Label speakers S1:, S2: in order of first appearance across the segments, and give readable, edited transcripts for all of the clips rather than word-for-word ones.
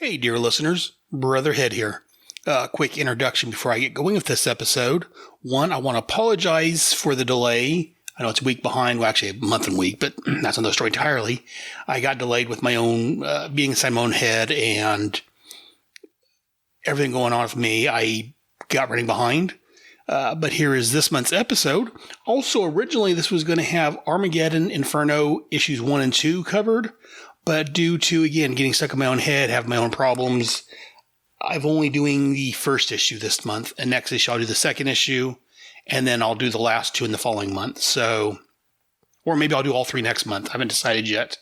S1: Hey, dear listeners, Brother Head here. Quick introduction before I get going with this episode. One, I want to apologize for the delay. I know it's a week behind, well, actually a month and week, but that's another story entirely. I got delayed with my own, being inside my own head and everything going on with me. I got running behind. But here is this month's episode. Also, originally, this was going to have Armageddon, Inferno, issues 1 and 2 covered. But due to, again, getting stuck in my own head, having my own problems, I'm only doing the first issue this month. And next issue, I'll do the second issue. And then I'll do the last two in the following month. So, or maybe I'll do all three next month. I haven't decided yet.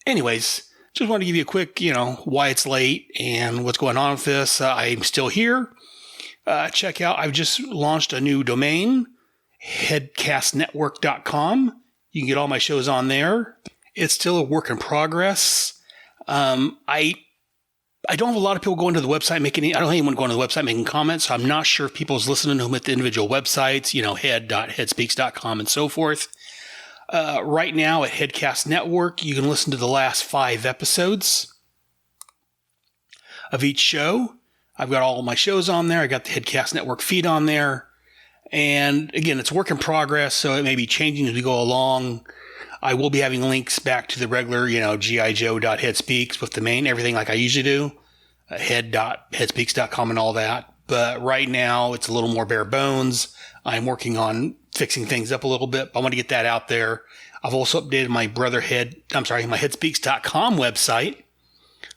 S1: Anyways, just wanted to give you a quick, why it's late and what's going on with this. I'm still here. Check out, I've just launched a new domain, headcastnetwork.com. You can get all my shows on there. It's still a work in progress. I don't have a lot of people going to the website I don't have anyone going to the website making comments, so I'm not sure if people's listening to them at the individual websites, head.headspeaks.com and so forth. Right now at Headcast Network, you can listen to the last 5 episodes of each show. I've got all my shows on there. I got the Headcast Network feed on there. And again, it's work in progress, so it may be changing as we go along. I will be having links back to the regular, gijoe.headspeaks with the main, everything like I usually do, head.headspeaks.com and all that. But right now, it's a little more bare bones. I'm working on fixing things up a little bit, but I want to get that out there. I've also updated my my headspeaks.com website,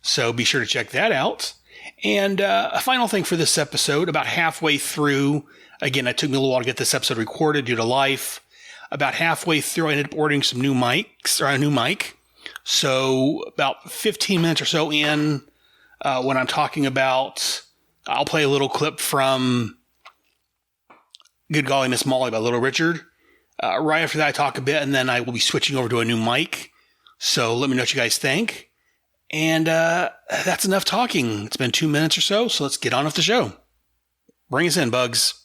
S1: so be sure to check that out. And a final thing for this episode, about halfway through, again, it took me a little while to get this episode recorded due to life. About halfway through, I ended up ordering some new mics, or a new mic. So about 15 minutes or so in, when I'm talking about, I'll play a little clip from Good Golly Miss Molly by Little Richard. Right after that, I talk a bit, and then I will be switching over to a new mic. So let me know what you guys think. And that's enough talking. It's been 2 minutes or so let's get on with the show. Bring us in, Bugs.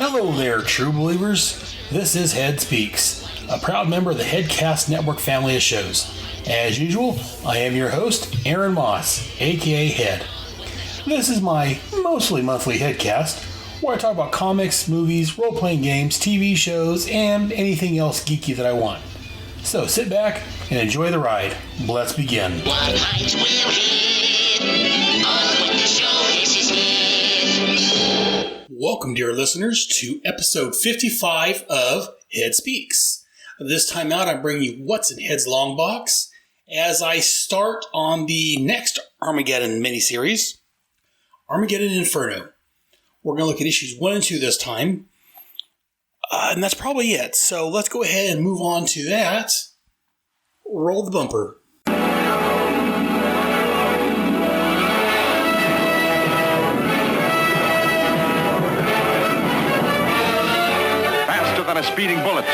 S1: Hello there, true believers. This is Head Speaks, a proud member of the Headcast Network family of shows. As usual, I am your host, Aaron Moss, aka Head. This is my mostly monthly Headcast, where I talk about comics, movies, role-playing games, TV shows, and anything else geeky that I want. So sit back and enjoy the ride. Let's begin. What heights will hit? On with the show, this is it. Welcome, dear listeners, to episode 55 of Head Speaks. This time out, I'm bringing you What's in Head's Long Box as I start on the next Armageddon miniseries, Armageddon Inferno. We're going to look at issues 1 and 2 this time. And that's probably it. So let's go ahead and move on to that. Roll the bumper.
S2: Faster than a speeding bullet.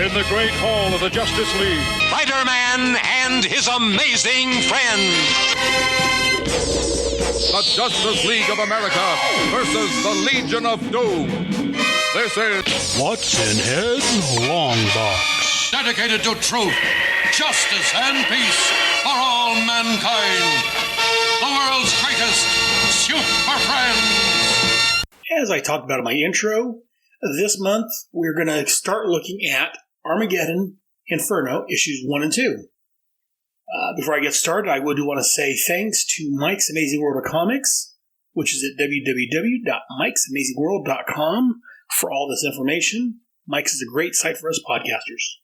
S3: In the great hall of the Justice League,
S4: Spider-Man and his amazing friends.
S3: the Justice League of America versus the Legion of Doom. This is
S1: What's in Head's Long Box.
S5: Dedicated to truth, justice, and peace for all mankind. The world's greatest super friends.
S1: As I talked about in my intro, this month we're going to start looking at Armageddon, Inferno, issues 1 and 2. Before I get started, I would want to say thanks to Mike's Amazing World of Comics, which is at www.mike'samazingworld.com for all this information. Mike's is a great site for us podcasters.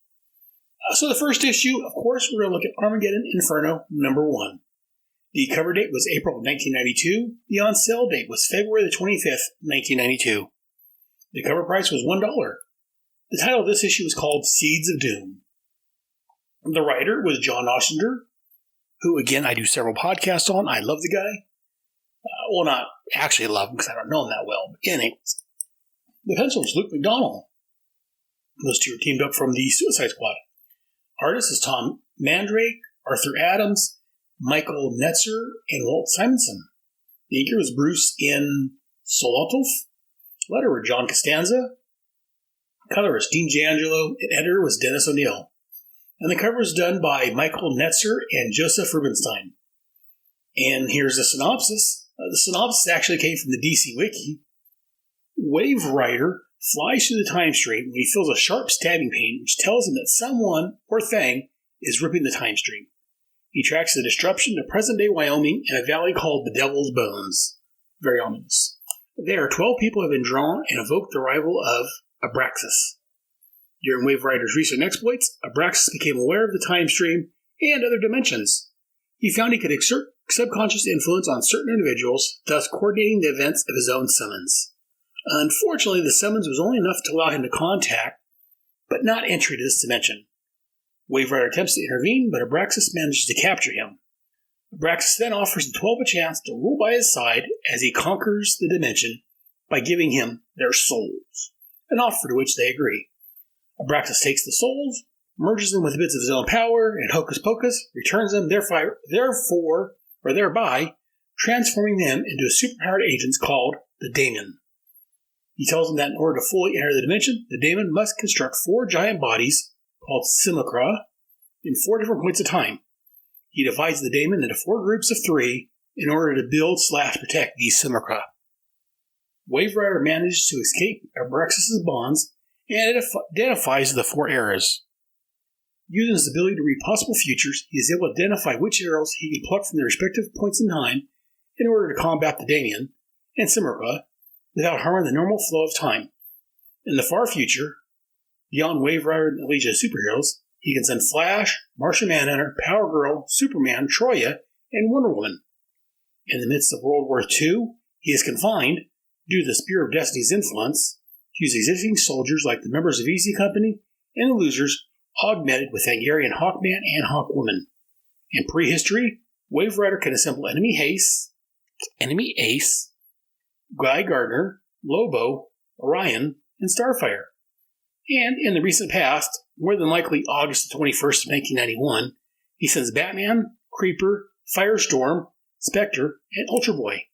S1: So the first issue, of course, we're going to look at Armageddon Inferno number 1. The cover date was April of 1992. The on-sale date was February the 25th, 1992. The cover price was $1. The title of this issue is called Seeds of Doom. The writer was John Ostrander, who, again, I do several podcasts on. I love the guy. Well, not actually love him because I don't know him that well. But anyways, the pencil is Luke McDonnell. Those two are teamed up from the Suicide Squad. Artist is Tom Mandrake, Arthur Adams, Michael Netzer, and Walt Simonson. The inker was Bruce N. Solotov. Letterer John Costanza. Colorist Dean Giangelo. And editor was Dennis O'Neil. And the cover was done by Michael Netzer and Joseph Rubinstein. And here's the synopsis. The synopsis actually came from the DC Wiki. Wave Rider flies through the time stream when he feels a sharp stabbing pain, which tells him that someone or thing is ripping the time stream. He tracks the disruption to present-day Wyoming in a valley called the Devil's Bones. Very ominous. There, 12 people have been drawn and evoke the arrival of Abraxas. During Wave Rider's recent exploits, Abraxas became aware of the time stream and other dimensions. He found he could exert subconscious influence on certain individuals, thus coordinating the events of his own summons. Unfortunately, the summons was only enough to allow him to contact, but not entry to this dimension. Wave Rider attempts to intervene, but Abraxas manages to capture him. Abraxas then offers the 12 a chance to rule by his side as he conquers the dimension by giving him their souls, an offer to which they agree. Abraxas takes the souls, merges them with bits of his own power, and hocus pocus returns them thereby transforming them into superpowered agents called the Daemon. He tells them that in order to fully enter the dimension, the Daemon must construct 4 giant bodies called simulacra in 4 different points of time. He divides the Daemon into 4 groups of 3 in order to build/protect these simulacra. Wave Rider manages to escape Abraxas' bonds and identifies the 4 eras. Using his ability to read possible futures, he is able to identify which arrows he can pluck from their respective points in time in order to combat the Daemon and simulacra without harming the normal flow of time. In the far future, beyond Wave Rider and the Legion of Superheroes, he can send Flash, Martian Manhunter, Power Girl, Superman, Troya, and Wonder Woman. In the midst of World War II, he is confined, due to the Spear of Destiny's influence, to use existing soldiers like the members of Easy Company and the Losers, augmented with Hungarian Hawkman and Hawkwoman. In prehistory, Wave Rider can assemble Enemy Ace, Guy Gardner, Lobo, Orion, and Starfire. And in the recent past, more than likely August 21st, 1991, he sends Batman, Creeper, Firestorm, Spectre, and Ultra Boy.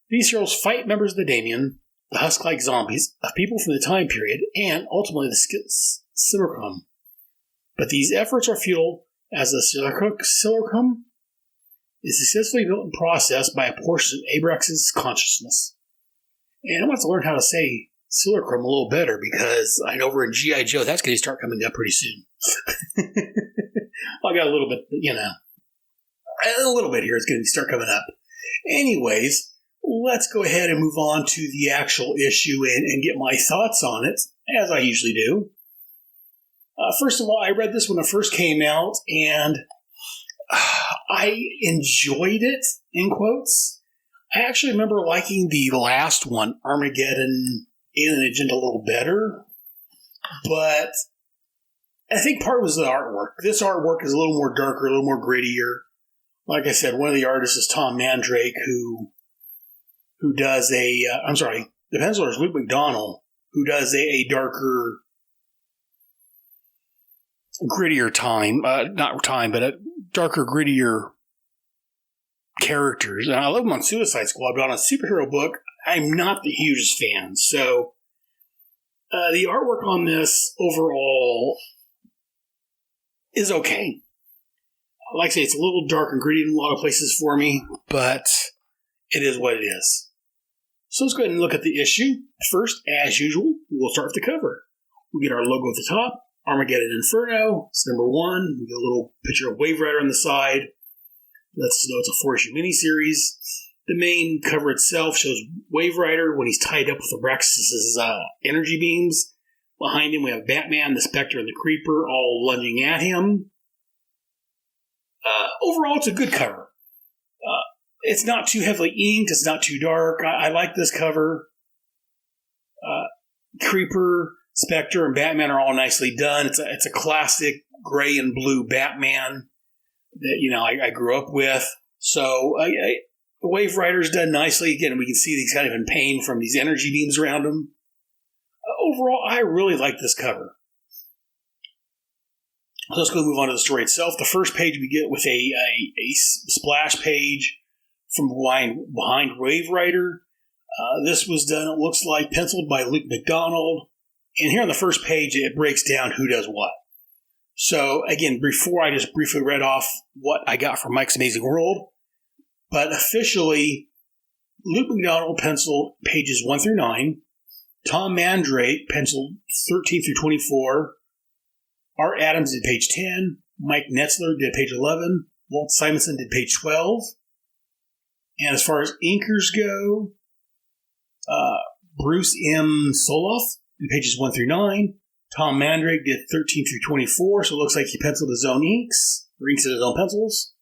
S1: These heroes fight members of the Daemon, the husk-like zombies of people from the time period, and ultimately the Simulacrum. But these efforts are futile as the Simulacrum is successfully built and processed by a portion of Abraxas' consciousness. And I'm going to have to learn how to say Simulacrum a little better because I know over in G.I. Joe that's going to start coming up pretty soon. I got a little bit, a little bit here is going to start coming up. Anyways, let's go ahead and move on to the actual issue and get my thoughts on it, as I usually do. First of all, I read this when it first came out, and I enjoyed it, in quotes. I actually remember liking the last one, Armageddon, Alien Agent, a little better, but I think part was the artwork. This artwork is a little more darker, a little more grittier. Like I said, one of the artists is Tom Mandrake, who does the penciler is Luke McDonnell, who does a darker, grittier but a darker, grittier characters. And I love them on Suicide Squad, but on a superhero book, I'm not the hugest fan. So the artwork on this overall is okay. Like I say, it's a little dark and gritty in a lot of places for me, but it is what it is. So let's go ahead and look at the issue. First, as usual, we'll start with the cover. We get our logo at the top, Armageddon Inferno. It's number 1. We get a little picture of Wave Rider on the side. Lets us know it's a 4-issue miniseries. The main cover itself shows Wave Rider when he's tied up with Abraxas' energy beams. Behind him, we have Batman, the Spectre, and the Creeper all lunging at him. Overall, it's a good cover. It's not too heavily inked. It's not too dark. I like this cover. Creeper Spectre and Batman are all nicely done. It's a classic gray and blue Batman that I grew up with. So Wave Rider's done nicely. Again, we can see he's kind of in pain from these energy beams around him. Overall, I really like this cover. So let's go move on to the story itself. The first page we get with a splash page from behind Wave Rider. This was done, it looks like, penciled by Luke McDonald. And here on the first page, it breaks down who does what. So, again, before I just briefly read off what I got from Mike's Amazing World, but officially, Luke McDonald penciled pages 1 through 9, Tom Mandrake penciled 13 through 24, Art Adams did page 10, Mike Netzler did page 11, Walt Simonson did page 12, and as far as inkers go, Bruce M. Soloff did pages 1 through 9, Tom Mandrake did 13 through 24, so it looks like he penciled his own inks, or inks in his own pencils.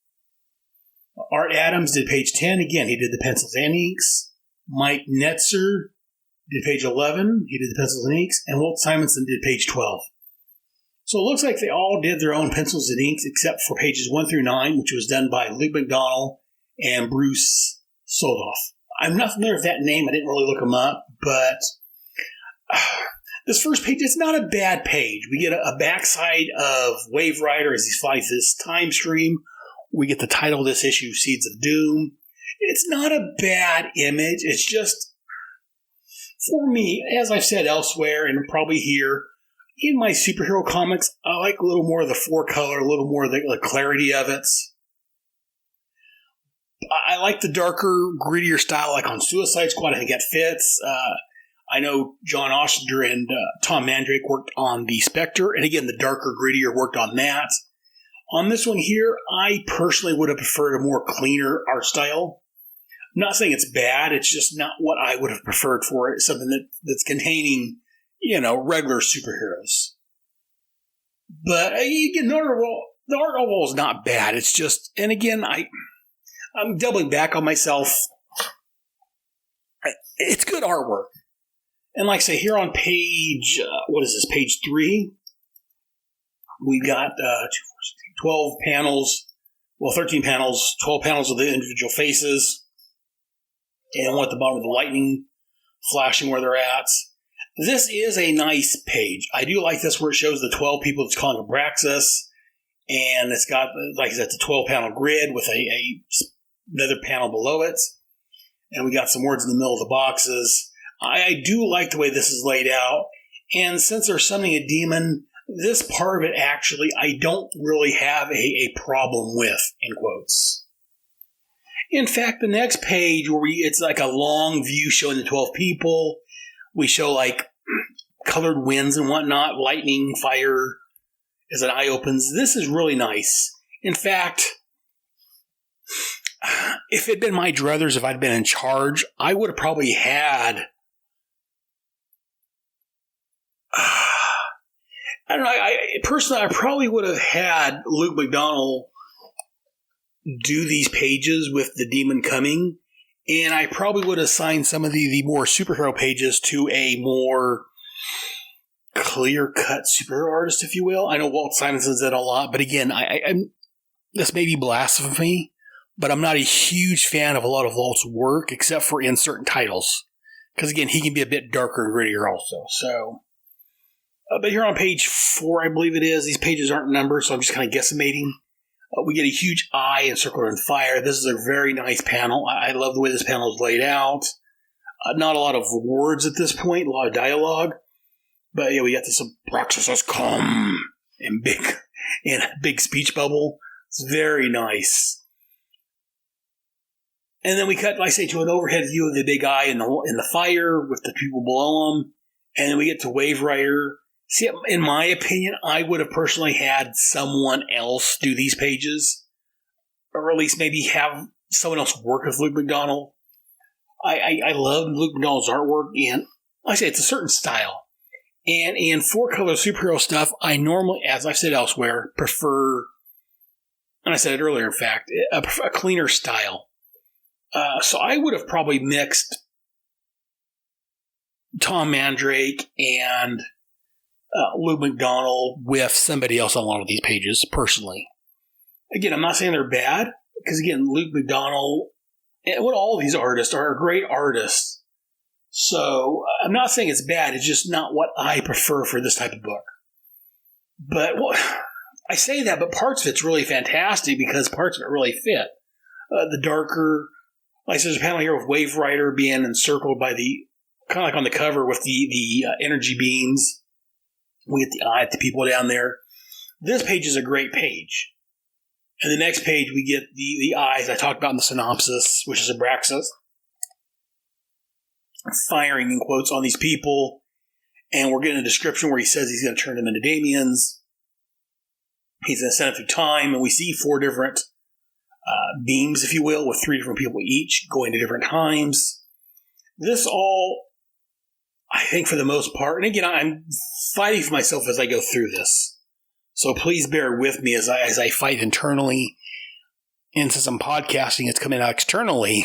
S1: Art Adams did page 10. Again, he did the pencils and inks. Mike Netzer did page 11. He did the pencils and inks. And Walt Simonson did page 12. So it looks like they all did their own pencils and inks except for pages 1 through 9, which was done by Luke McDonald and Bruce Soloff. I'm not familiar with that name. I didn't really look him up, but this first page, it's not a bad page. We get a backside of Wave Rider as he flies this time stream. We get the title of this issue, Seeds of Doom. It's not a bad image. It's just, for me, as I've said elsewhere and probably here, in my superhero comics, I like a little more of the four-color, a little more of the clarity of it. I like the darker, grittier style, like on Suicide Squad. I think that fits. I know John Ostrander and Tom Mandrake worked on the Spectre, and again, the darker, grittier worked on that. On this one here, I personally would have preferred a more cleaner art style. I'm not saying it's bad, it's just not what I would have preferred for it. Something that's containing, regular superheroes. But again, the art overall is not bad. It's just, and again, I'm doubling back on myself. It's good artwork. And like I say, here on page, page 3, we've got 12 panels, 13 panels, 12 panels of the individual faces, and one at the bottom of the lightning flashing where they're at. This is a nice page. I do like this where it shows the 12 people it's calling Abraxas, and it's got, like I said, it's a 12-panel grid with another panel below it, and we got some words in the middle of the boxes. I do like the way this is laid out, and since they're summoning a demon, this part of it actually I don't really have a problem with, in quotes. In fact, the next page where it's like a long view showing the 12 people, we show like colored winds and whatnot, lightning, fire, as an eye opens. This is really nice. In fact, if it had been my druthers, if I'd been in charge, I would have probably had I don't know. Personally, I probably would have had Luke McDonald do these pages with the demon coming, and I probably would have assigned some of the more superhero pages to a more clear-cut superhero artist, if you will. I know Walt Simonson's did a lot, but again, I'm this may be blasphemy, but I'm not a huge fan of a lot of Walt's work, except for in certain titles, because again, he can be a bit darker and grittier also. So. But here on page 4, I believe it is, these pages aren't numbered, so I'm just kind of guesstimating. We get a huge eye encircled in fire. This is a very nice panel. I love the way this panel is laid out. Not a lot of words at this point, a lot of dialogue. But yeah, we got this Abraxas has come in a big speech bubble. It's very nice. And then we cut, like I say, to an overhead view of the big eye in the fire with the people below him. And then we get to Wave Rider. See, in my opinion, I would have personally had someone else do these pages, or at least maybe have someone else work with Luke McDonald. I love Luke McDonald's artwork, and like I say, it's a certain style. And in four-color superhero stuff, I normally, as I've said elsewhere, prefer, and I said it earlier, in fact, a cleaner style. So I would have probably mixed Tom Mandrake and Luke McDonald with somebody else on a lot of these pages, personally. Again, I'm not saying they're bad, because again, Luke McDonald and all these artists are great artists. So I'm not saying it's bad, it's just not what I prefer for this type of book. But I say that, but parts of it's really fantastic because parts of it really fit. The darker, like there's a panel here with Wave Rider being encircled by the, kind of like on the cover with the energy beams. We get the eye at the people down there. This page is a great page. And the next page we get the eyes I talked about in the synopsis, which is Abraxas firing in quotes on these people. And we're getting a description where he says he's going to turn them into Damians. He's going to send them through time. And we see 4 different beams, if you will, with 3 different people each going to different times. This all, I think for the most part, and again, I'm fighting for myself as I go through this. So please bear with me as I fight internally. And since I'm podcasting, it's coming out externally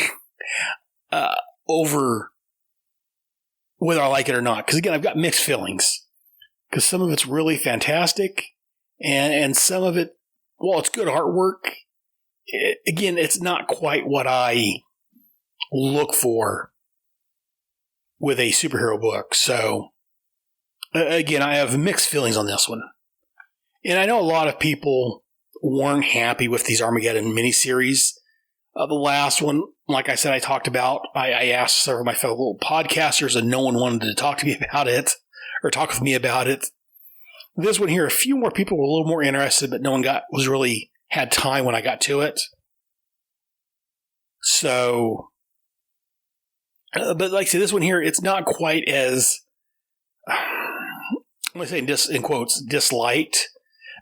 S1: over whether I like it or not. Because again, I've got mixed feelings. Because some of it's really fantastic. And some of it, well, it's good artwork. Again, it's not quite what I look for with a superhero book. So, again, I have mixed feelings on this one. And I know a lot of people weren't happy with these Armageddon miniseries. The last one, like I said, I talked about. I asked several of my fellow podcasters, and no one wanted to talk to me about it or talk with me about it. This one here, a few more people were a little more interested, but no one had time when I got to it. So, but like I said, this one here, it's not quite as, I'm going to say in quotes, disliked,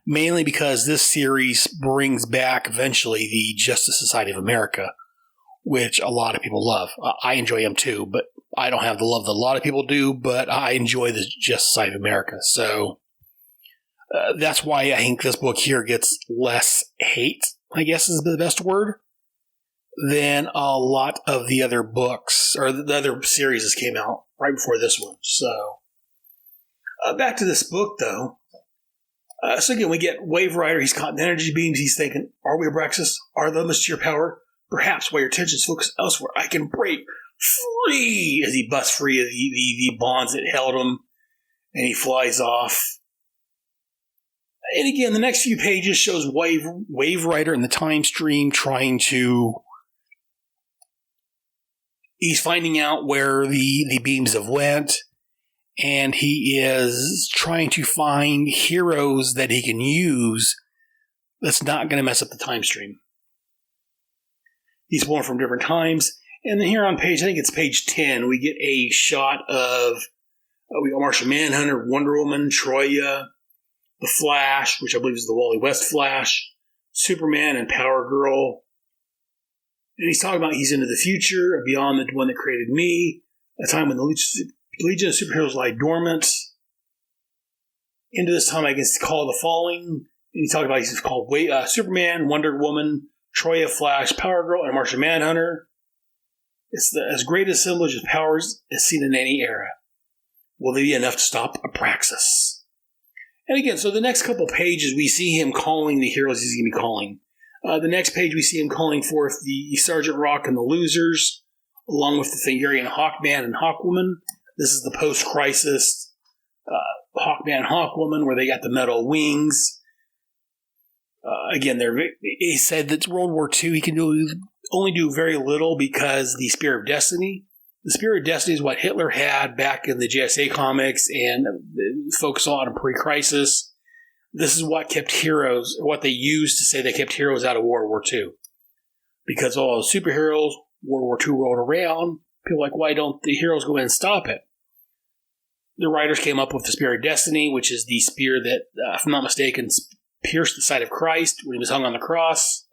S1: mainly because this series brings back eventually the Justice Society of America, which a lot of people love. I enjoy them too, but I don't have the love that a lot of people do, but I enjoy the Justice Society of America. So, that's why I think this book here gets less hate, I guess is the best word, than a lot of the other books, or the other series that came out right before this one. So, back to this book, though. So again, we get Wave Rider. He's caught in energy beams. He's thinking, are we Abraxas? Are the limits to your power? Perhaps while your attention is focused elsewhere, I can break free as he busts free of the bonds that held him, and he flies off. And again, the next few pages shows Wave Rider in the time stream trying to... He's finding out where the beams have went, and he is trying to find heroes that he can use that's not going to mess up the time stream. He's born from different times. And then here on page, I think it's page 10, we get a shot of we got Martian Manhunter, Wonder Woman, Troya, The Flash, which I believe is the Wally West Flash, Superman, and Power Girl. And he's talking about he's into the future, beyond the one that created me, a time when the Legion of Superheroes lie dormant. Into this time I can call the following. And he talked about he's called Superman, Wonder Woman, Troya, Flash, Power Girl, and Martian Manhunter. It's as great assemblage of powers as seen in any era. Will they be enough to stop Abraxas? And again, so the next couple pages, we see him calling the heroes he's going to be calling. The next page, we see him calling forth the Sergeant Rock and the Losers, along with the Thingarian Hawkman and Hawkwoman. This is the post-crisis Hawkman and Hawkwoman, where they got the metal wings. Again, he said that World War II, he can only do very little because the Spear of Destiny. The Spear of Destiny is what Hitler had back in the JSA comics and focus on pre-crisis. This is what kept heroes, what they used to say they kept heroes out of World War II. Because all the superheroes, World War II rolled around, people were like, why don't the heroes go in and stop it? The writers came up with the Spear of Destiny, which is the spear that, if I'm not mistaken, pierced the side of Christ when he was hung on the cross.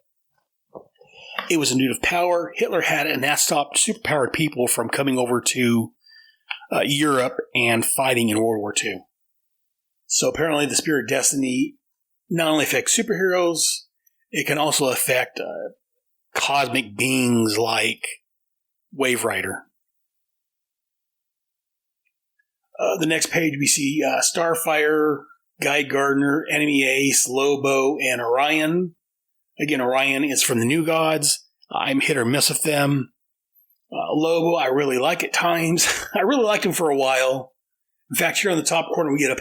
S1: It was a node of power. Hitler had it, and that stopped superpowered people from coming over to Europe and fighting in World War II. So apparently the Spear of Destiny not only affects superheroes, it can also affect cosmic beings like Wave Rider. The next page we see Starfire, Guy Gardner, Enemy Ace, Lobo, and Orion. Again, Orion is from the New Gods. I'm hit or miss with them. Lobo, I really like at times. I really liked him for a while. In fact, here on the top corner, we get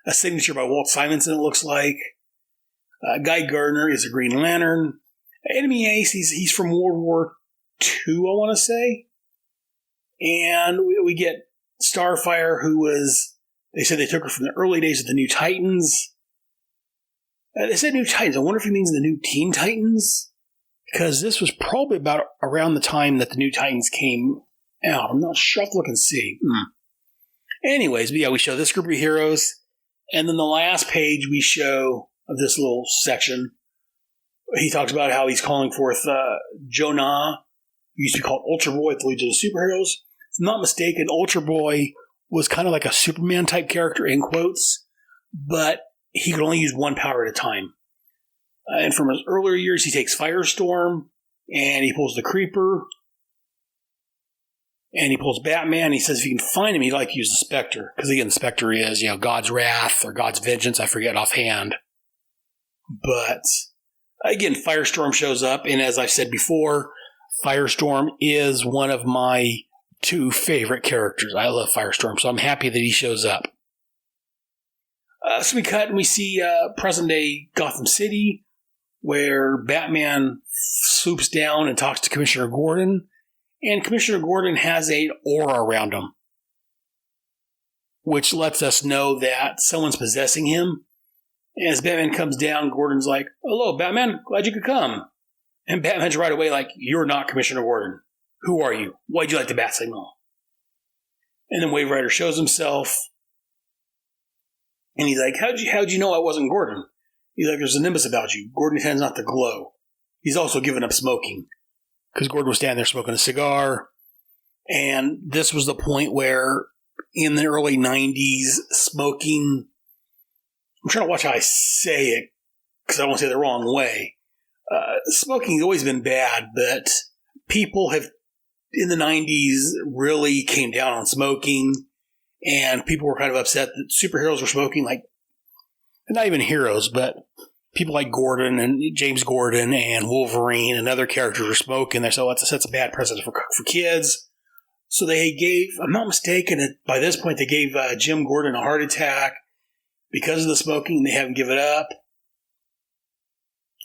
S1: a signature by Walt Simonson, it looks like. Guy Gardner is a Green Lantern. Enemy Ace, he's from World War II, I want to say. And we get Starfire, who was, they said they took her from the early days of the New Titans. They said New Titans. I wonder if he means the New Teen Titans? Because this was probably about around the time that the New Titans came out. I'm not sure. I'll have to look and see. Anyways, but yeah, we show this group of heroes. And then the last page we show of this little section, he talks about how he's calling forth Jonah, who used to be called Ultra Boy at the Legion of Superheroes. If I'm not mistaken, Ultra Boy was kind of like a Superman type character, in quotes, but he could only use one power at a time. And from his earlier years, he takes Firestorm, and he pulls the Creeper, and he pulls Batman. He says if you can find him, he'd like to use the Spectre. Because again, the Spectre is, God's wrath or God's vengeance. I forget offhand. But again, Firestorm shows up, and as I've said before, Firestorm is one of my two favorite characters. I love Firestorm, so I'm happy that he shows up. So we cut and we see present-day Gotham City, where Batman swoops down and talks to Commissioner Gordon, and Commissioner Gordon has an aura around him, which lets us know that someone's possessing him. And as Batman comes down, Gordon's like, "Hello, Batman, glad you could come." And Batman's right away like, "You're not Commissioner Gordon. Who are you? Why'd you like the bat signal?" And then Wave Rider shows himself, and he's like, how'd you know I wasn't Gordon? He's like, "There's a nimbus about you. Gordon tends not to glow." He's also given up smoking, because Gordon was standing there smoking a cigar. And this was the point where, in the early 90s, smoking, I'm trying to watch how I say it, because I don't want to say it the wrong way. Smoking's always been bad, but people have, in the 90s, really came down on smoking, and people were kind of upset that superheroes were smoking, like, not even heroes, but people like Gordon and James Gordon and Wolverine and other characters were smoking. They said, "Oh, that's a bad precedent for kids." So they gave, I'm not mistaken, by this point they gave Jim Gordon a heart attack because of the smoking. They haven't given it up.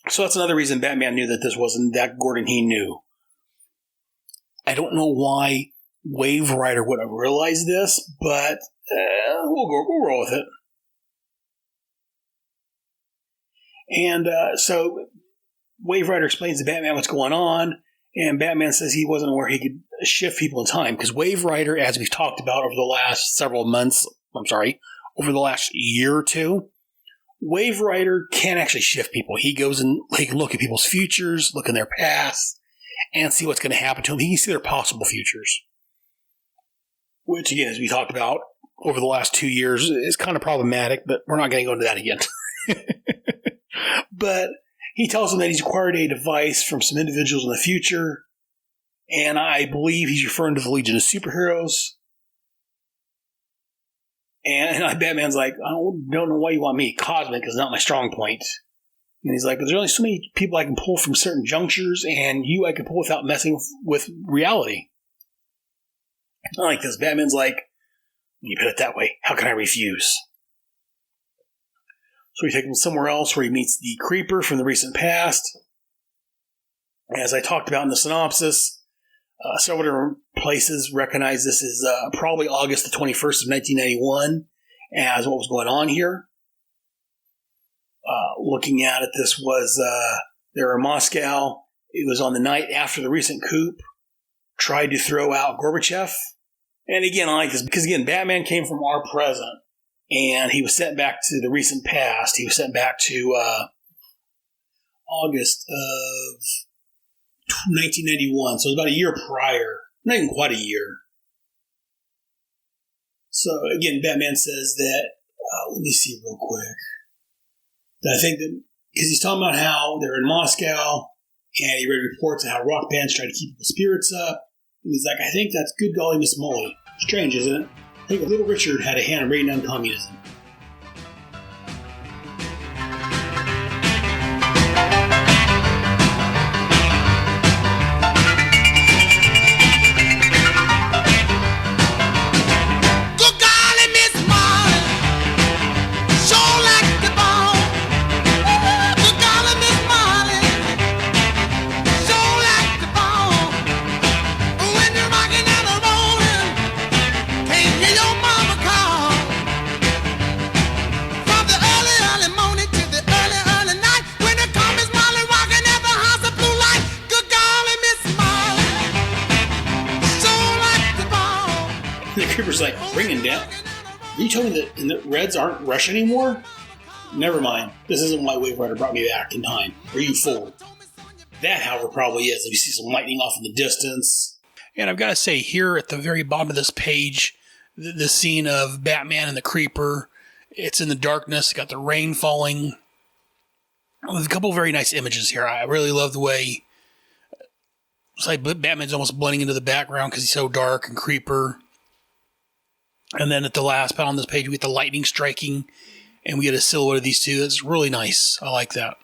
S1: So that's another reason Batman knew that this wasn't that Gordon he knew. I don't know why Wave Rider would have realized this, but we'll roll with it. And so Wave Rider explains to Batman what's going on, and Batman says he wasn't aware he could shift people in time, because Wave Rider, as we've talked about over the last several months, over the last year or two, Wave Rider can't actually shift people. He goes and he can look at people's futures, look in their past, and see what's going to happen to them. He can see their possible futures. Which, again, as we talked about over the last 2 years, is kind of problematic, but we're not going to go into that again. But he tells them that he's acquired a device from some individuals in the future, and I believe he's referring to the Legion of Superheroes. And Batman's like, "I don't know why you want me. Cosmic is not my strong point." And he's like, "But there's only so many people I can pull from certain junctures, and you I can pull without messing with reality." I like this. Batman's like, "When you put it that way, how can I refuse?" So we take him somewhere else where he meets the Creeper from the recent past. As I talked about in the synopsis, several different places recognize this as probably August the 21st of 1991 as what was going on here. Looking at it, this was, they were in Moscow. It was on the night after the recent coup. Tried to throw out Gorbachev. And again, I like this because, again, Batman came from our present. And he was sent back to the recent past. He was sent back to August of 1991. So it was about a year prior. Not even quite a year. So again, Batman says that, let me see real quick. I think that, because he's talking about how they're in Moscow, and he read reports of how rock bands try to keep the spirits up. And he's like, "I think that's good golly Miss Molly. Strange, isn't it? think Little Richard had a hand in bringing down communism. The Creeper's like, bringing down? You told me that the Reds aren't Rush anymore? Never mind. This isn't why Wave Rider brought me back in time. Are you forward? That, however, probably is. If you see some lightning off in the distance. And I've got to say, here at the very bottom of this page, the scene of Batman and the Creeper, it's in the darkness, got the rain falling. There's a couple of very nice images here. I really love the way it's like Batman's almost blending into the background because he's so dark, and Creeper. And then at the last part on this page, we get the lightning striking, and we get a silhouette of these two. That's really nice. I like that.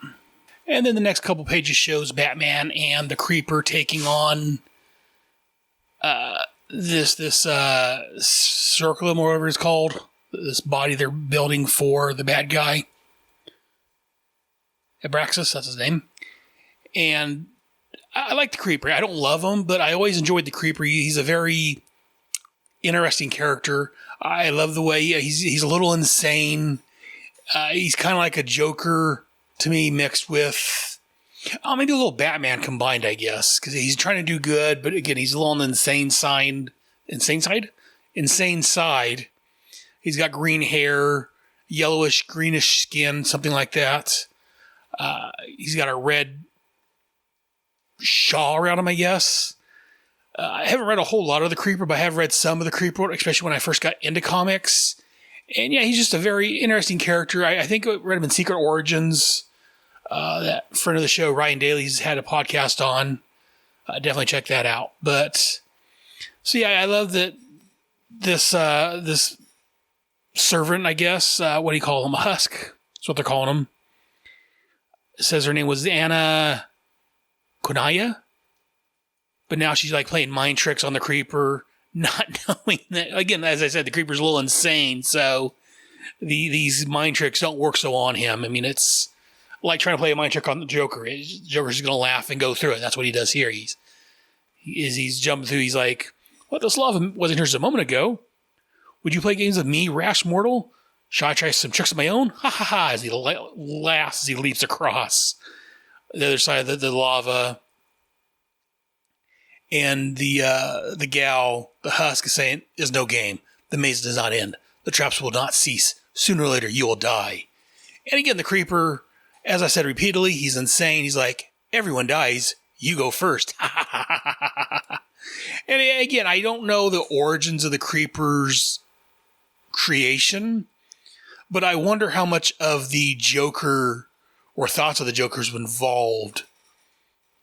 S1: And then the next couple pages shows Batman and the Creeper taking on this circulum, or whatever it's called, this body they're building for the bad guy. Abraxas, that's his name. And I like the Creeper. I don't love him, but I always enjoyed the Creeper. He's a very interesting character. I love the way he's a little insane. He's kind of like a Joker to me, mixed with maybe a little Batman combined, I guess, because he's trying to do good, but again, he's a little on the insane side. Insane side. He's got green hair, yellowish, greenish skin, something like that. He's got a red shawl around him, I guess. I haven't read a whole lot of the Creeper, but I have read some of the Creeper, especially when I first got into comics. And yeah, he's just a very interesting character. I think I read him in Secret Origins. That friend of the show, Ryan Daly's had a podcast on. Definitely check that out. But so yeah, I love that this servant, I guess, what do you call him? A husk. That's what they're calling him. It says her name was Anna Konaya. But now she's like playing mind tricks on the Creeper, not knowing that, again, as I said, the Creeper's a little insane, so these mind tricks don't work so on him. I mean, it's like trying to play a mind trick on the Joker. The Joker's going to laugh and go through it. That's what he does here. He's jumping through. He's like, "What? This love wasn't here just a moment ago. Would you play games with me, rash mortal? Shall I try some tricks of my own? Ha ha ha!" As he laughs as he leaps across the other side of the lava. And the gal, the husk, is saying, "Is no game. The maze does not end. The traps will not cease. Sooner or later, you will die." And again, the Creeper, as I said repeatedly, he's insane. He's like, "Everyone dies. You go first." And again, I don't know the origins of the Creeper's creation, but I wonder how much of the Joker or thoughts of the Joker's involved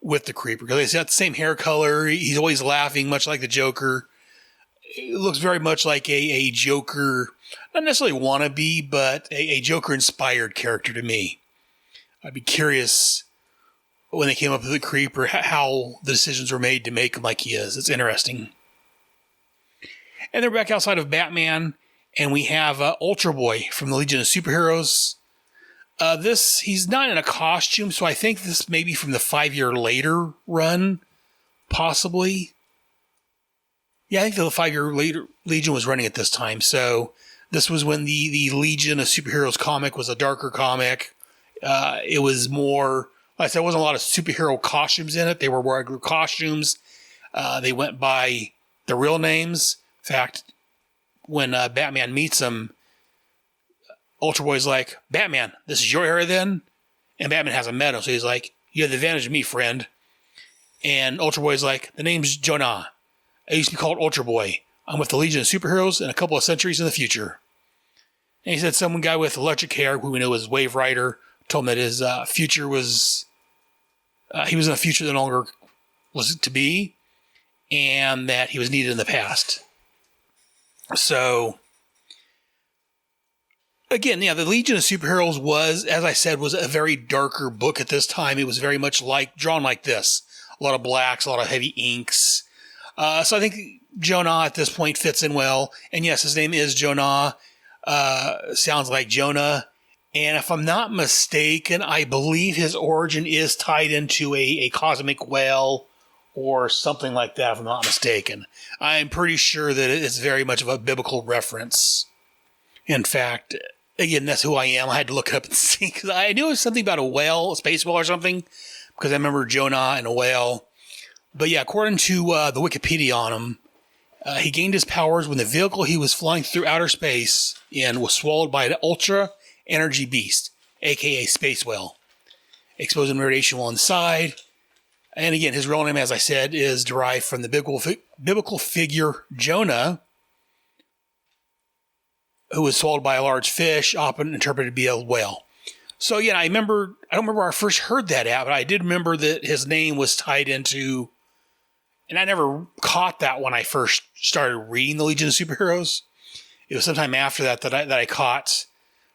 S1: with the Creeper, because he's got the same hair color. He's always laughing, much like the Joker. It looks very much like a Joker, not necessarily wannabe, but a Joker-inspired character to me. I'd be curious when they came up with the Creeper, how the decisions were made to make him like he is. It's interesting. And they're back outside of Batman, and we have Ultra Boy from the Legion of Superheroes. He's not in a costume, so I think this may be from the 5 year later run, possibly. Yeah, I think the 5 year later Legion was running at this time, so this was when the Legion of Superheroes comic was a darker comic. It was more, like I said, there wasn't a lot of superhero costumes in it. They were regular costumes. They went by the real names. In fact, when Batman meets him, Ultra Boy's like, "Batman, this is your era then?" And Batman hasn't met him, so he's like, "You have the advantage of me, friend." And Ultra Boy's like, "The name's Jonah. I used to be called Ultra Boy. I'm with the Legion of Superheroes in a couple of centuries in the future." And he said some guy with electric hair, who we know was Wave Rider, told him that his future was, he was in a future that no longer was to be, and that he was needed in the past. So, again, yeah, the Legion of Superheroes was, as I said, was a very darker book at this time. It was very much drawn like this. A lot of blacks, a lot of heavy inks. So I think Jonah at this point fits in well. And yes, his name is Jonah. Sounds like Jonah. And if I'm not mistaken, I believe his origin is tied into a cosmic whale or something like that, if I'm not mistaken. I'm pretty sure that it's very much of a biblical reference. In fact, again, that's who I am. I had to look it up and see, because I knew it was something about a whale, a space whale or something, because I remember Jonah and a whale. But yeah, according to the Wikipedia on him, he gained his powers when the vehicle he was flying through outer space in was swallowed by an ultra-energy beast, aka space whale, exposing radiation while inside. And again, his real name, as I said, is derived from the biblical figure Jonah, who was swallowed by a large fish, often interpreted to be a whale. So yeah, I don't remember where I first heard that at, but I did remember that his name was tied into, and I never caught that when I first started reading the Legion of Superheroes. It was sometime after that I caught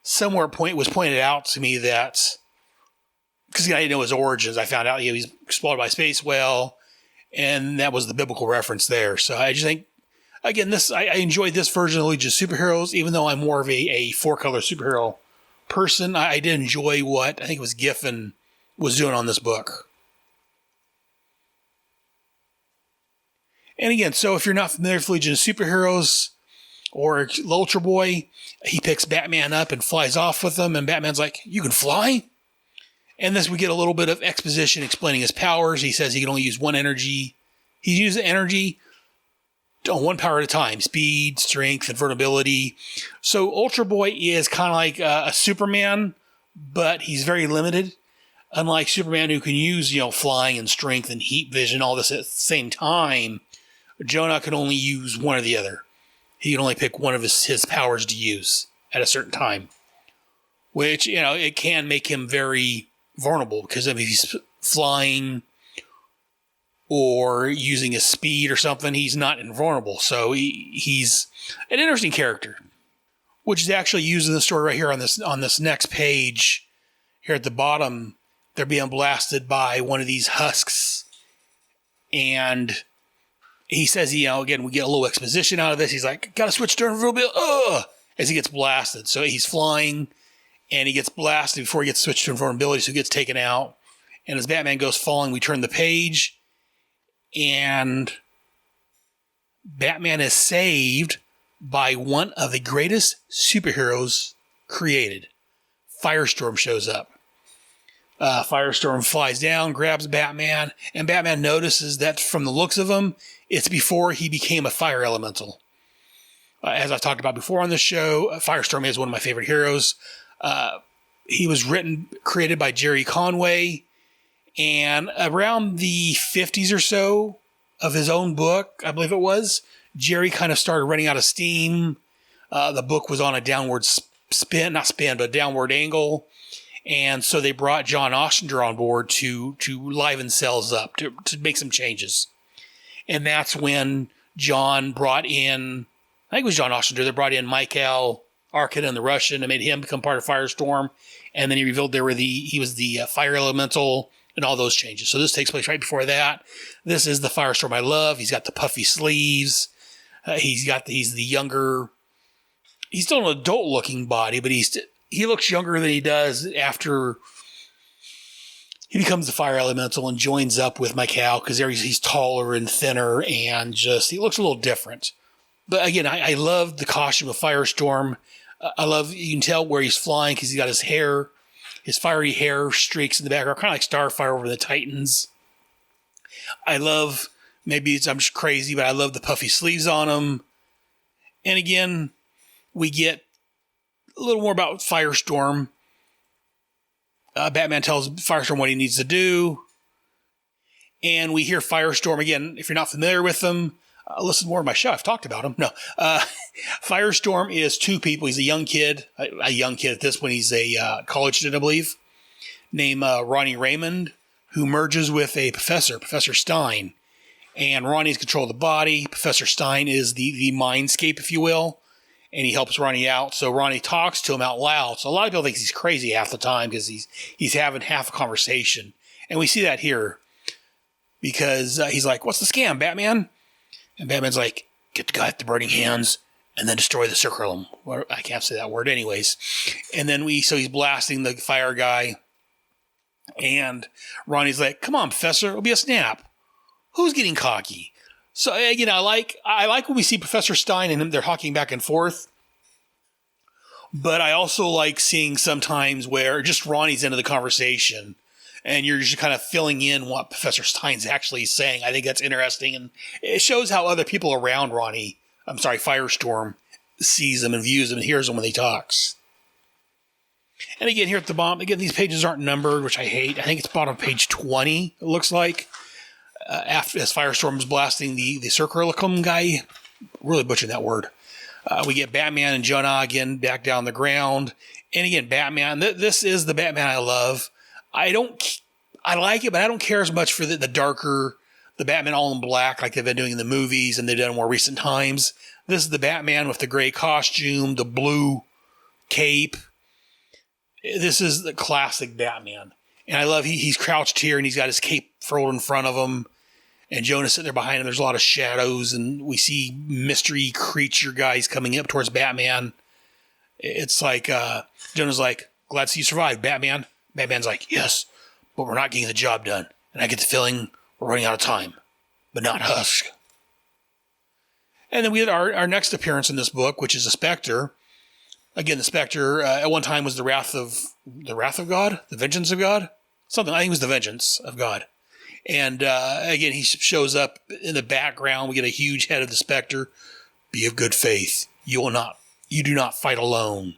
S1: somewhere it was pointed out to me that, because I didn't know his origins, I found out he's swallowed by a space whale, and that was the biblical reference there. So I just think, again, I enjoyed this version of the Legion of Superheroes, even though I'm more of a four-color superhero person. I did enjoy what I think it was Giffen was doing on this book. And again, so if you're not familiar with Legion of Superheroes or Ultra Boy, he picks Batman up and flies off with him, and Batman's like, "You can fly?" And this, we get a little bit of exposition explaining his powers. He says he can only use one energy. He uses energy on one power at a time: speed, strength, invulnerability. So Ultra Boy is kind of like a Superman, but he's very limited. Unlike Superman, who can use, flying and strength and heat vision, all this at the same time, Jonah can only use one or the other. He can only pick one of his powers to use at a certain time, which, it can make him very vulnerable, because if he's flying or using his speed or something, he's not invulnerable. So he's an interesting character, which is actually used in the story right here on this next page. Here at the bottom, they're being blasted by one of these husks, and he says, again, we get a little exposition out of this. He's like, "Gotta switch to invulnerability," as he gets blasted. So he's flying, and he gets blasted before he gets switched to invulnerability, so he gets taken out. And as Batman goes falling, we turn the page, and Batman is saved by one of the greatest superheroes created. Firestorm shows up. Firestorm flies down, grabs Batman, and Batman notices that from the looks of him, it's before he became a fire elemental. As I've talked about before on this show, Firestorm is one of my favorite heroes. He was created by Jerry Conway, and around the 50s or so of his own book, I believe it was, Jerry kind of started running out of steam. The book was on a downward downward angle. And so they brought John Ostrander on board to liven cells up, to make some changes. And that's when John brought in, I think it was John Ostrander, they brought in Mikhail Arkin, the Russian, and made him become part of Firestorm. And then he revealed he was the fire elemental and all those changes. So this takes place right before that. This is the Firestorm I love. He's got the puffy sleeves. He's the younger, he's still an adult looking body, but he looks younger than he does after he becomes the fire elemental and joins up with Mikhail, because he's taller and thinner, and he looks a little different. But again, I love the costume of Firestorm. You can tell where he's flying because he's got his fiery hair streaks in the background, kind of like Starfire over the Titans. I'm just crazy, but I love the puffy sleeves on him. And again, we get a little more about Firestorm. Batman tells Firestorm what he needs to do. And we hear Firestorm again. If you're not familiar with him, listen to more of my show. I've talked about him. No. Firestorm is two people. He's a young kid at this point. He's a college student, I believe, named Ronnie Raymond, who merges with a professor, Professor Stein. And Ronnie's control of the body. Professor Stein is the mindscape, if you will. And he helps Ronnie out. So Ronnie talks to him out loud. So a lot of people think he's crazy half the time because he's having half a conversation. And we see that here. Because he's like, what's the scam, Batman? And Batman's like, get the guy with the burning hands and then destroy the circle. Well, I can't say that word anyways. And then so he's blasting the fire guy. And Ronnie's like, come on, Professor, it'll be a snap. Who's getting cocky? So, again, I like when we see Professor Stein and him, they're talking back and forth. But I also like seeing sometimes where just Ronnie's into the conversation. And you're just kind of filling in what Professor Stein's actually saying. I think that's interesting. And it shows how other people around Firestorm, sees him and views him and hears him when he talks. And again, here at the bottom, again, these pages aren't numbered, which I hate. I think it's bottom of page 20, it looks like. As Firestorm is blasting the Circulum guy. Really butchering that word. We get Batman and Jonah again back down the ground. And again, Batman. This is the Batman I love. I like it, but I don't care as much for the darker, the Batman all in black like they've been doing in the movies and they've done in more recent times. This is the Batman with the gray costume, the blue cape. This is the classic Batman. And I love he's crouched here and he's got his cape furled in front of him. And Jonah's sitting there behind him. There's a lot of shadows and we see mystery creature guys coming up towards Batman. It's like, Jonah's like, glad to see you survived, Batman. Batman's like, yes, but we're not getting the job done. And I get the feeling we're running out of time, but not Husk. And then we had our next appearance in this book, which is a Spectre. Again, the Spectre at one time was the wrath of God, the vengeance of God, something. I think it was the vengeance of God. And again, he shows up in the background. We get a huge head of the Spectre. Be of good faith. You do not fight alone.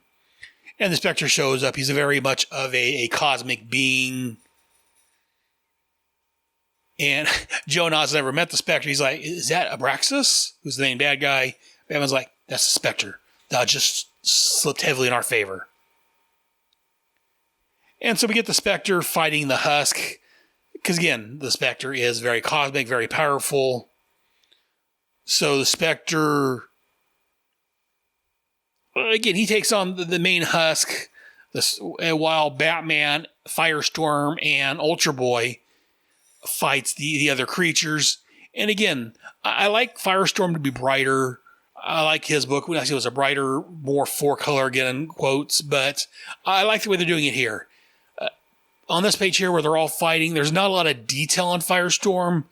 S1: And the Spectre shows up. He's very much of a cosmic being. And Jonah's never met the Spectre. He's like, is that Abraxas? Who's the main bad guy? Batman's like, that's the Spectre. That just slipped heavily in our favor. And so we get the Spectre fighting the Husk. Because again, the Spectre is very cosmic, very powerful. So the Spectre, again, he takes on the main Husk, while Batman, Firestorm, and Ultra Boy fights the other creatures. And again, I like Firestorm to be brighter. I like his book. When I say it was a brighter, more four-color, again, in quotes. But I like the way they're doing it here. On this page here where they're all fighting, there's not a lot of detail on Firestorm,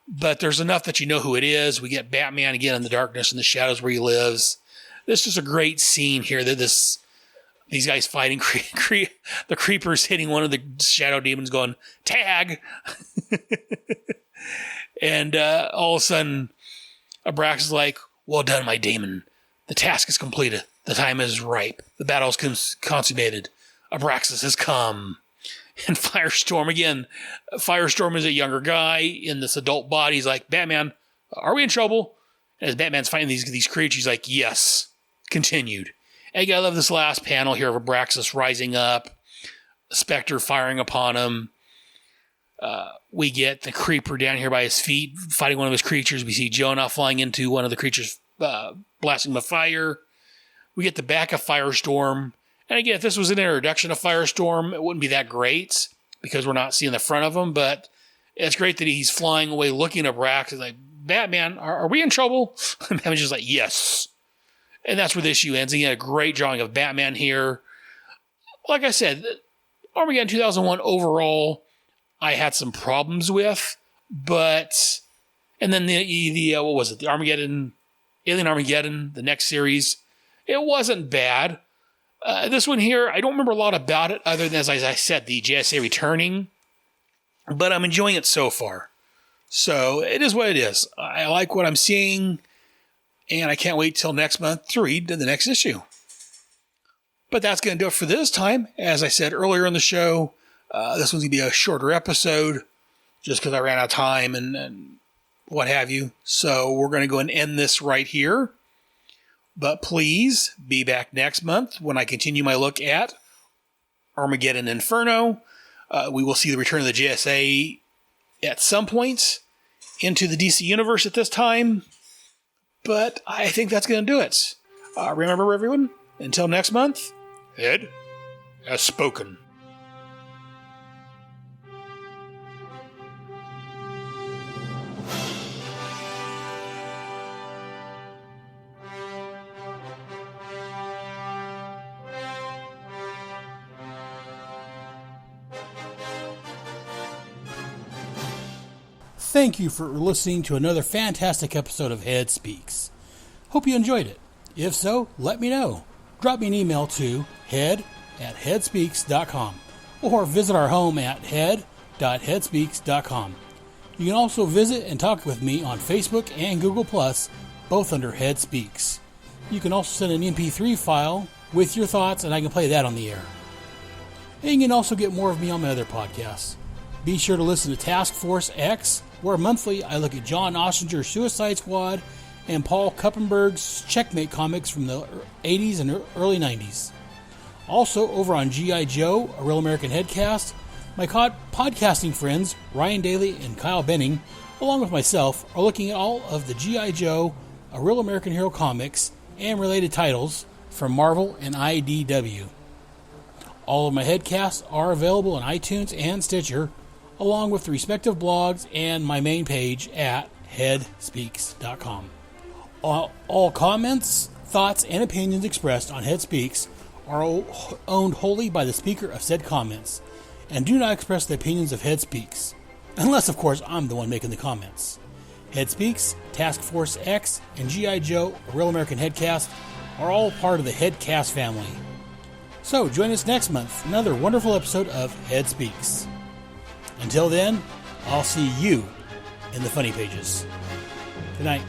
S1: but there's enough that you know who it is. We get Batman again in the darkness and the shadows where he lives. This is a great scene here that these guys fighting, the creepers hitting one of the shadow demons going, tag! And all of a sudden, Abraxas is like, well done, my demon. The task is completed. The time is ripe. The battle is consummated. Abraxas has come. And Firestorm, again, Firestorm is a younger guy in this adult body. He's like, Batman, are we in trouble? And as Batman's fighting these creatures, he's like, yes. Continued. And again, I love this last panel here of Abraxas rising up, Spectre firing upon him. We get the creeper down here by his feet, fighting one of his creatures. We see Jonah flying into one of the creatures, blasting him with fire. We get the back of Firestorm. And again, if this was an introduction of Firestorm, it wouldn't be that great because we're not seeing the front of him. But it's great that he's flying away looking at Abraxas like, Batman, are we in trouble? And Batman's just like, yes. And that's where the issue ends. He had a great drawing of Batman here. Like I said, Armageddon 2001 overall, I had some problems with. But, and then the what was it? The Alien Armageddon, the next series, it wasn't bad. This one here, I don't remember a lot about it other than, as I said, the JSA returning. But I'm enjoying it so far. So it is what it is. I like what I'm seeing. And I can't wait till next month to read the next issue. But that's going to do it for this time. As I said earlier in the show, this one's going to be a shorter episode just because I ran out of time and what have you. So we're going to go and end this right here. But please be back next month when I continue my look at Armageddon Inferno. We will see the return of the JSA at some point. into the DC Universe at this time. But I think that's going to do it. Remember, everyone, until next month, Ed has spoken. Thank you for listening to another fantastic episode of Head Speaks. Hope you enjoyed it. If so, let me know. Drop me an email to head@headspeaks.com or visit our home at head.headspeaks.com. You can also visit and talk with me on Facebook and Google+, both under Head Speaks. You can also send an MP3 file with your thoughts and I can play that on the air. And you can also get more of me on my other podcasts. Be sure to listen to Task Force X, where monthly I look at John Ossinger's Suicide Squad and Paul Kuppenberg's Checkmate comics from the 80s and early 90s. Also, over on G.I. Joe, a Real American Headcast, my podcasting friends Ryan Daly and Kyle Benning, along with myself, are looking at all of the G.I. Joe, a Real American Hero comics, and related titles from Marvel and IDW. All of my headcasts are available on iTunes and Stitcher, along with the respective blogs and my main page at headspeaks.com. All comments, thoughts, and opinions expressed on Head Speaks are owned wholly by the speaker of said comments and do not express the opinions of Head Speaks, unless, of course, I'm the one making the comments. Head Speaks, Task Force X, and G.I. Joe, a Real American Headcast, are all part of the Headcast family. So, join us next month for another wonderful episode of Head Speaks. Until then, I'll see you in the funny pages. Good night.